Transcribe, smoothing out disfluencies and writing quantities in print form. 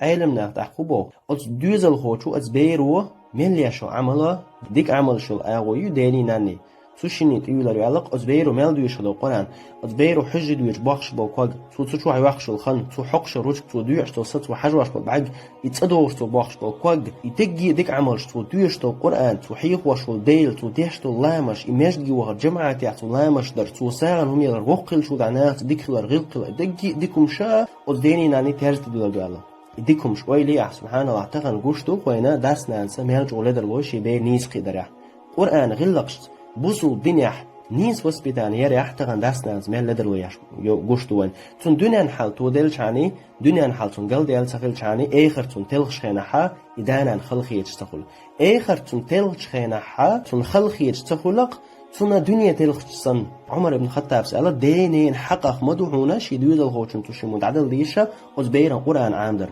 علمنا تحقبو أز دوزل خوشو أز بيرو من ليشو عمله ديك عمل شو الآغوي ديني ناني سوشيني تيولر يعلق أز بيرو مال دويش هذا القرآن أز بيرو حج دويش باخش بوقاق تو شو عواخش الخن تو حقش روش تو دويش تو ست وحجواش بالبعج يتصدوش تو باخش بوقاق يتجي ديك عمل تو دويش تو القرآن تو حيق وش الديل تو ديش تو لامش إماجدي وها جماعة تو لامش در تو ساعن هم يلر وقل شو دعنات ديك خلر غلقل ديك ديكم شا أز ديني ناني تهرت دولر يعلق يديكم شوي لي سبحان الله تغن قشتو خوينا درس نانسا ميلج ولدر وشي بي نيس قدرح قرآن غلقشت بوسو دنيح نيس وسبيتان يريح تغن درس نانس ميل لدر ويش قشتو وين تون دنيا حال تو ديل شاني دنيا حال تون قل ديل سخيل شاني اخر تون تلخش خينحا إدانا خلقية تستخل اخر تون تلخش خينحا تون خلقية تستخلق تون دنيا تلخش صن عمر بن الخطاب سأل دينين حقق مدوحونا شي دويد الغوشن توشي مدعدل ديشا وزبيرا قرآن عامدر